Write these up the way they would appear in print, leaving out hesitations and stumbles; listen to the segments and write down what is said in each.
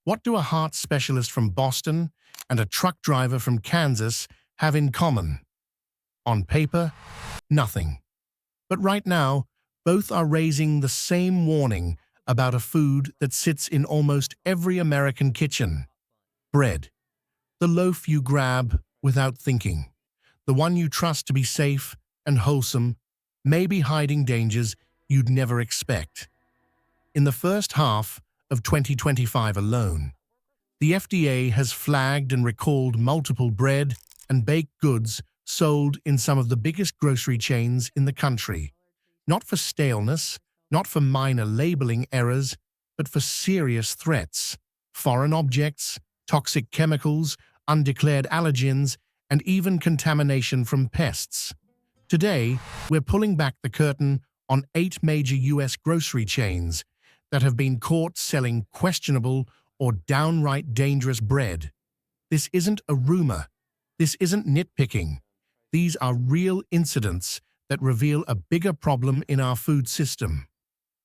What do a heart specialist from Boston and a truck driver from Kansas have in common? On paper, nothing. But right now, both are raising the same warning about a food that sits in almost every American kitchen: bread. The loaf you grab without thinking. The one you trust to be safe and wholesome, may be hiding dangers you'd never expect. In the first half of 2025 alone, the FDA has flagged and recalled multiple bread and baked goods sold in some of the biggest grocery chains in the country. Not for staleness, not for minor labeling errors, but for serious threats: foreign objects, toxic chemicals, undeclared allergens, and even contamination from pests. Today, we're pulling back the curtain on 8 major US grocery chains that have been caught selling questionable or downright dangerous bread. This isn't a rumor. This isn't nitpicking. These are real incidents that reveal a bigger problem in our food system.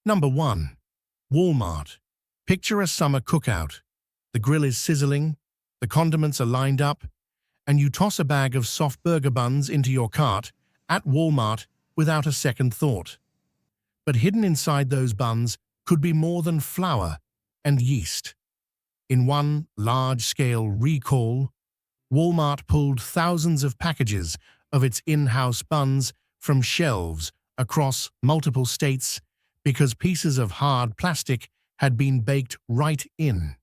Number 1. Walmart. Picture a summer cookout. The grill is sizzling, the condiments are lined up, and you toss a bag of soft burger buns into your cart at Walmart without a second thought. But hidden inside those buns could be more than flour and yeast. In one large-scale recall, Walmart pulled thousands of packages of its in-house buns from shelves across multiple states because pieces of hard plastic had been baked right in.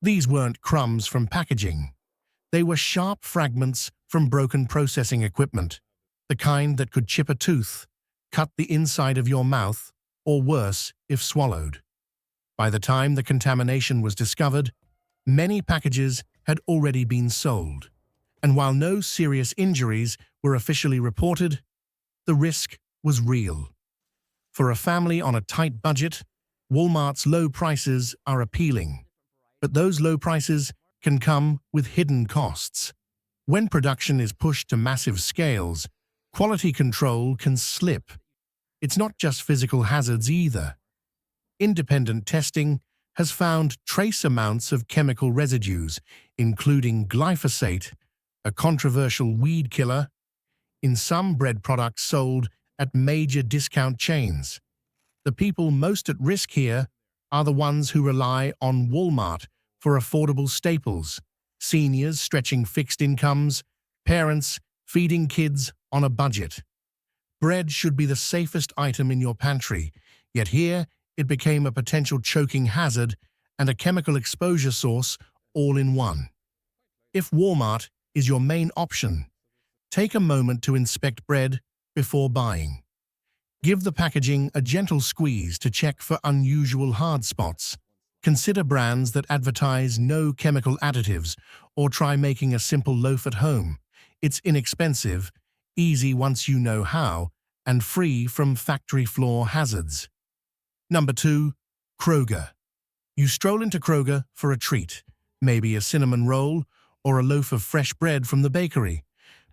These weren't crumbs from packaging. They were sharp fragments from broken processing equipment, the kind that could chip a tooth, cut the inside of your mouth, or worse if swallowed. By the time the contamination was discovered, many packages had already been sold, and while no serious injuries were officially reported, the risk was real. For a family on a tight budget, Walmart's low prices are appealing, but those low prices can come with hidden costs. When production is pushed to massive scales, quality control can slip. It's not just physical hazards either. Independent testing has found trace amounts of chemical residues, including glyphosate, a controversial weed killer, in some bread products sold at major discount chains. The people most at risk here are the ones who rely on Walmart for affordable staples: seniors stretching fixed incomes, parents feeding kids on a budget. Bread should be the safest item in your pantry, yet here it became a potential choking hazard and a chemical exposure source all in one. If Walmart is your main option, take a moment to inspect bread before buying. Give the packaging a gentle squeeze to check for unusual hard spots. Consider brands that advertise no chemical additives, or try making a simple loaf at home. It's inexpensive, easy once you know how, and free from factory floor hazards. Number 2. Kroger. You stroll into Kroger for a treat, maybe a cinnamon roll or a loaf of fresh bread from the bakery,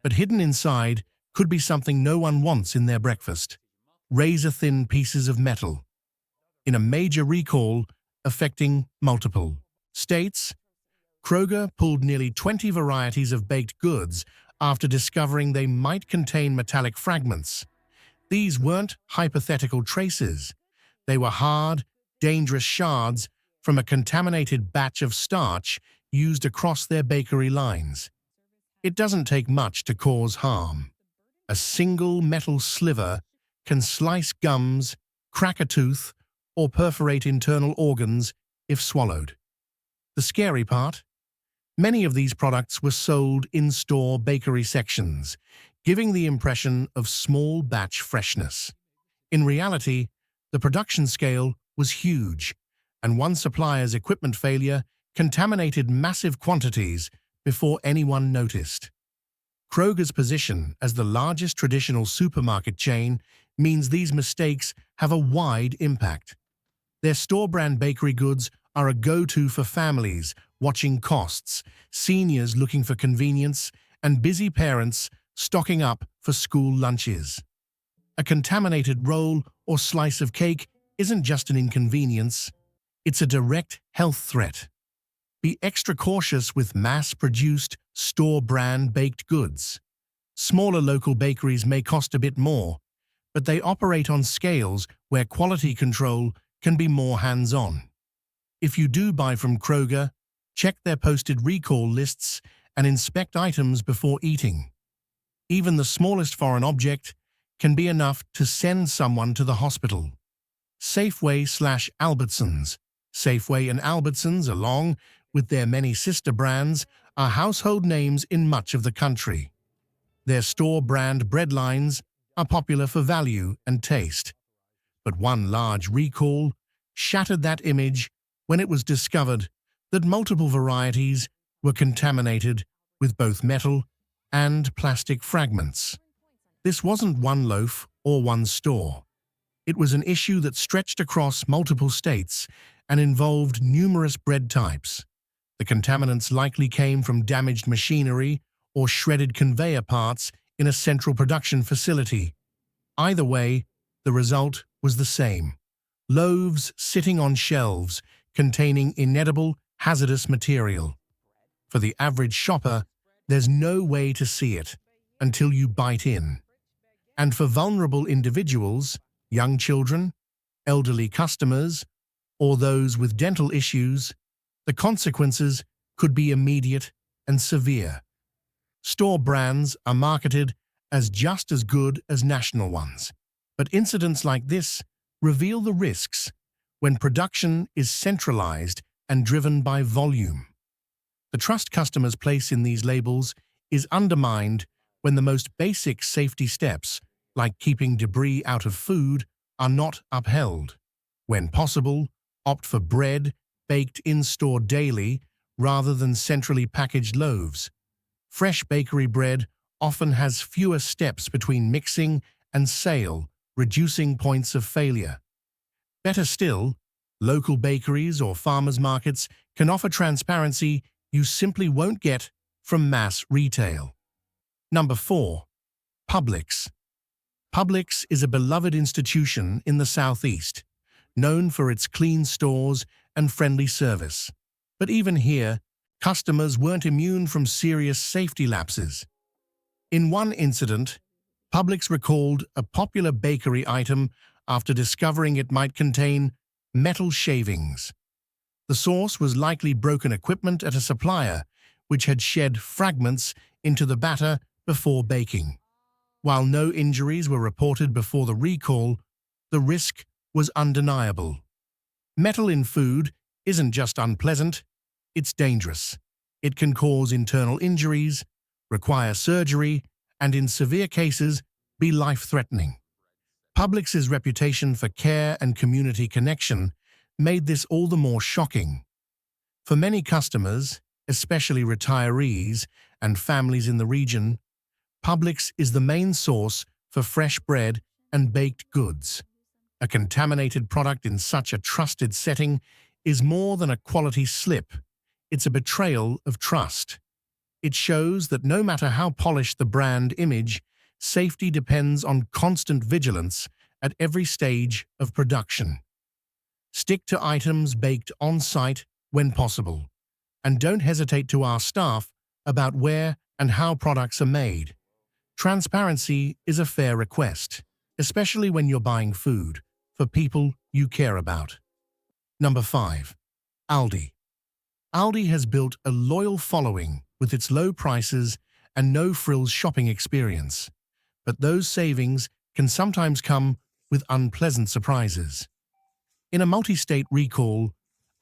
but hidden inside could be something no one wants in their breakfast: razor-thin pieces of metal. In a major recall affecting multiple states, Kroger pulled nearly 20 varieties of baked goods after discovering they might contain metallic fragments. These weren't hypothetical traces. They were hard, dangerous shards from a contaminated batch of starch used across their bakery lines. It doesn't take much to cause harm. A single metal sliver can slice gums, crack a tooth, or perforate internal organs if swallowed. The scary part? Many of these products were sold in store bakery sections, giving the impression of small batch freshness. In reality, the production scale was huge, and one supplier's equipment failure contaminated massive quantities before anyone noticed. Kroger's position as the largest traditional supermarket chain means these mistakes have a wide impact. Their store-brand bakery goods are a go-to for families watching costs, seniors looking for convenience, and busy parents stocking up for school lunches. A contaminated roll or slice of cake isn't just an inconvenience, it's a direct health threat. Be extra cautious with mass-produced, store-brand baked goods. Smaller local bakeries may cost a bit more, but they operate on scales where quality control can be more hands-on. If you do buy from Kroger, check their posted recall lists and inspect items before eating. Even the smallest foreign object can be enough to send someone to the hospital. Safeway/Albertsons. Safeway and Albertsons, along with their many sister brands, are household names in much of the country. Their store-brand bread lines are popular for value and taste. But one large recall shattered that image when it was discovered that multiple varieties were contaminated with both metal and plastic fragments. This wasn't one loaf or one store. It was an issue that stretched across multiple states and involved numerous bread types. The contaminants likely came from damaged machinery or shredded conveyor parts in a central production facility. Either way, the result was the same: loaves sitting on shelves containing inedible, hazardous material. For the average shopper, there's no way to see it until you bite in. And for vulnerable individuals, young children, elderly customers, or those with dental issues, the consequences could be immediate and severe. Store brands are marketed as just as good as national ones, but incidents like this reveal the risks when production is centralized and driven by volume. The trust customers place in these labels is undermined when the most basic safety steps, like keeping debris out of food, are not upheld. When possible, opt for bread baked in-store daily rather than centrally packaged loaves. Fresh bakery bread often has fewer steps between mixing and sale, reducing points of failure. Better still, local bakeries or farmers markets can offer transparency you simply won't get from mass retail. Number 4. Publix. Publix is a beloved institution in the Southeast, known for its clean stores and friendly service. But even here, customers weren't immune from serious safety lapses. In one incident, Publix recalled a popular bakery item after discovering it might contain metal shavings. The source was likely broken equipment at a supplier, which had shed fragments into the batter before baking. While no injuries were reported before the recall, the risk was undeniable. Metal in food isn't just unpleasant, it's dangerous. It can cause internal injuries, require surgery, and in severe cases, be life-threatening. Publix's reputation for care and community connection made this all the more shocking. For many customers, especially retirees and families in the region, Publix is the main source for fresh bread and baked goods. A contaminated product in such a trusted setting is more than a quality slip. It's a betrayal of trust. It shows that no matter how polished the brand image, safety depends on constant vigilance at every stage of production. Stick to items baked on-site when possible, and don't hesitate to ask staff about where and how products are made. Transparency is a fair request, especially when you're buying food for people you care about. Number 5. Aldi. Aldi has built a loyal following with its low prices and no-frills shopping experience, but those savings can sometimes come with unpleasant surprises. In a multi-state recall,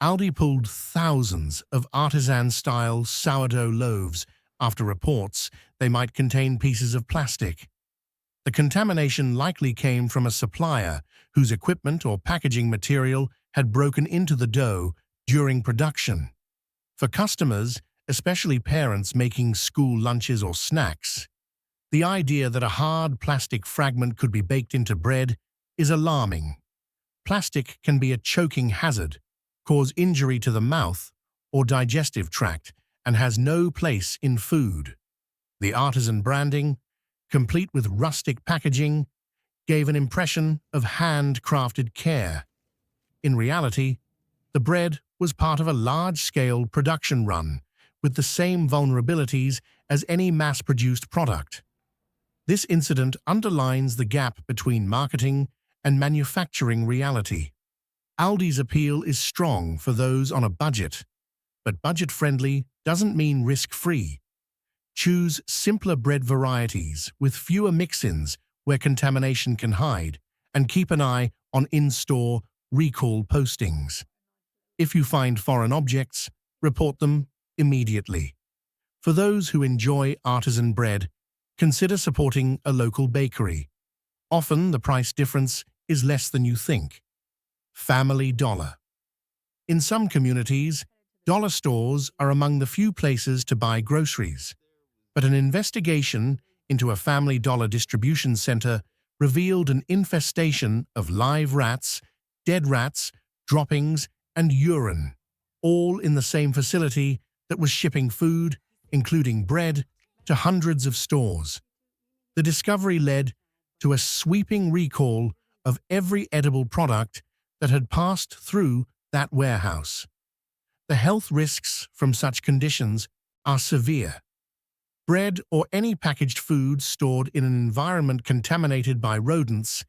Aldi pulled thousands of artisan-style sourdough loaves after reports they might contain pieces of plastic. The contamination likely came from a supplier whose equipment or packaging material had broken into the dough during production. For customers, especially parents making school lunches or snacks, the idea that a hard plastic fragment could be baked into bread is alarming. Plastic can be a choking hazard, cause injury to the mouth or digestive tract, and has no place in food. The artisan branding, complete with rustic packaging, gave an impression of handcrafted care. In reality, the bread was part of a large-scale production run with the same vulnerabilities as any mass-produced product. This incident underlines the gap between marketing and manufacturing reality. Aldi's appeal is strong for those on a budget, but budget-friendly doesn't mean risk-free. Choose simpler bread varieties with fewer mix-ins where contamination can hide, and keep an eye on in-store recall postings. If you find foreign objects, report them immediately. For those who enjoy artisan bread, consider supporting a local bakery. Often the price difference is less than you think. Family Dollar. In some communities, dollar stores are among the few places to buy groceries. But an investigation into a Family Dollar distribution center revealed an infestation of live rats, dead rats, droppings, and urine, all in the same facility that was shipping food, including bread, to hundreds of stores. The discovery led to a sweeping recall of every edible product that had passed through that warehouse. The health risks from such conditions are severe. Bread or any packaged food stored in an environment contaminated by rodents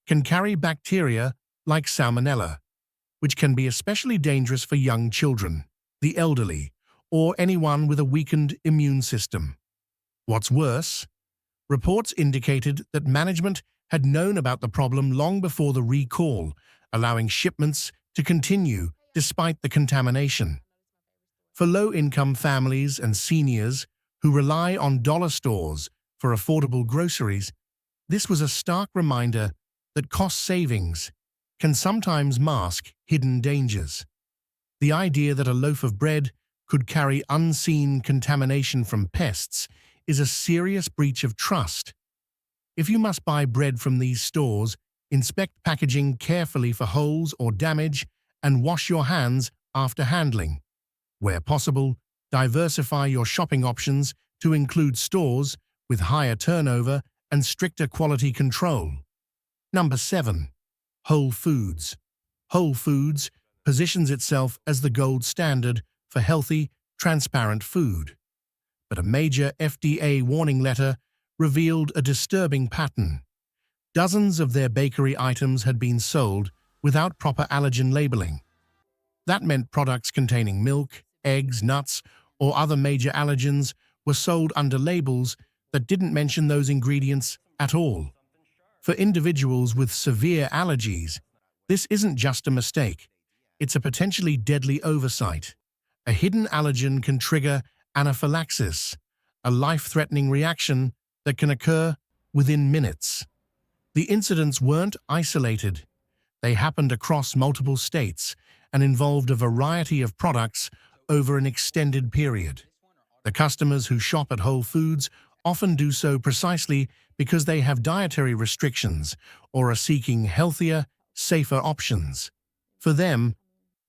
can carry bacteria like salmonella, which can be especially dangerous for young children, the elderly, or anyone with a weakened immune system. What's worse, reports indicated that management had known about the problem long before the recall, allowing shipments to continue despite the contamination. For low-income families and seniors who rely on dollar stores for affordable groceries, this was a stark reminder that cost savings can sometimes mask hidden dangers. The idea that a loaf of bread could carry unseen contamination from pests is a serious breach of trust. If you must buy bread from these stores, inspect packaging carefully for holes or damage and wash your hands after handling. Where possible, diversify your shopping options to include stores with higher turnover and stricter quality control. Number 7. Whole Foods. Whole Foods positions itself as the gold standard for healthy, transparent food. But a major FDA warning letter revealed a disturbing pattern. Dozens of their bakery items had been sold without proper allergen labeling. That meant products containing milk, eggs, nuts, or other major allergens were sold under labels that didn't mention those ingredients at all. For individuals with severe allergies, this isn't just a mistake. It's a potentially deadly oversight. A hidden allergen can trigger anaphylaxis, a life-threatening reaction that can occur within minutes. The incidents weren't isolated. They happened across multiple states and involved a variety of products over an extended period. The customers who shop at Whole Foods often do so precisely because they have dietary restrictions or are seeking healthier, safer options. For them,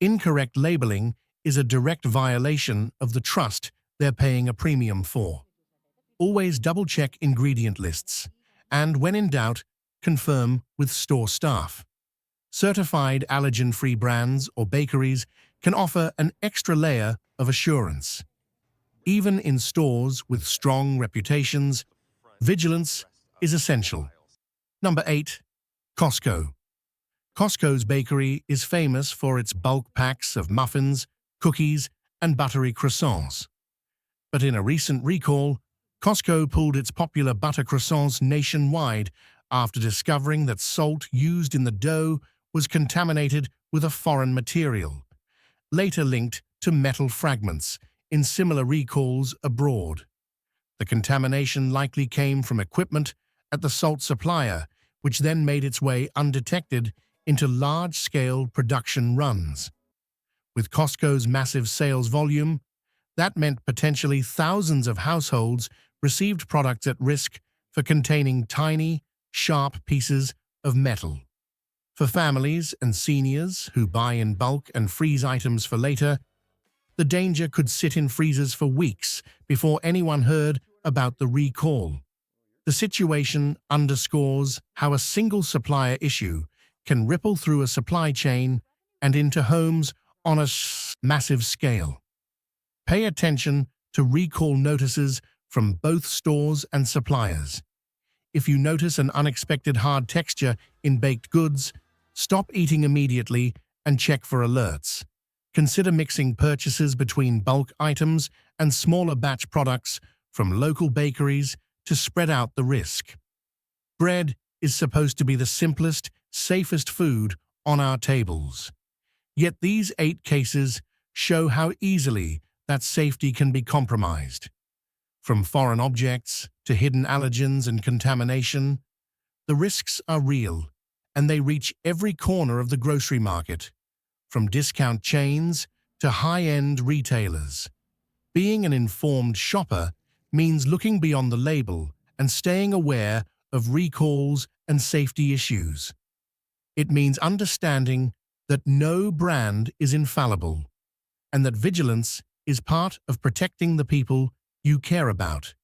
incorrect labeling is a direct violation of the trust they're paying a premium for. Always double-check ingredient lists, and when in doubt, confirm with store staff. Certified allergen-free brands or bakeries can offer an extra layer of assurance. Even in stores with strong reputations, vigilance is essential. Number 8. Costco. Costco's bakery is famous for its bulk packs of muffins, cookies, and buttery croissants. But in a recent recall, Costco pulled its popular butter croissants nationwide after discovering that salt used in the dough was contaminated with a foreign material, later linked to metal fragments in similar recalls abroad. The contamination likely came from equipment at the salt supplier, which then made its way undetected into large-scale production runs. With Costco's massive sales volume, that meant potentially thousands of households received products at risk for containing tiny, sharp pieces of metal. For families and seniors who buy in bulk and freeze items for later, the danger could sit in freezers for weeks before anyone heard about the recall. The situation underscores how a single supplier issue can ripple through a supply chain and into homes on a massive scale. Pay attention to recall notices from both stores and suppliers. If you notice an unexpected hard texture in baked goods, stop eating immediately and check for alerts. Consider mixing purchases between bulk items and smaller batch products from local bakeries to spread out the risk. Bread is supposed to be the simplest, safest food on our tables. Yet these 8 cases show how easily that safety can be compromised. From foreign objects to hidden allergens and contamination, the risks are real, and they reach every corner of the grocery market, from discount chains to high-end retailers. Being an informed shopper means looking beyond the label and staying aware of recalls and safety issues. It means understanding that no brand is infallible, and that vigilance is part of protecting the people you care about.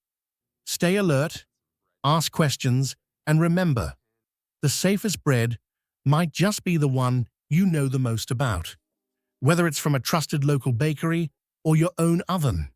Stay alert, ask questions, and remember, the safest bread might just be the one you know the most about, whether it's from a trusted local bakery or your own oven.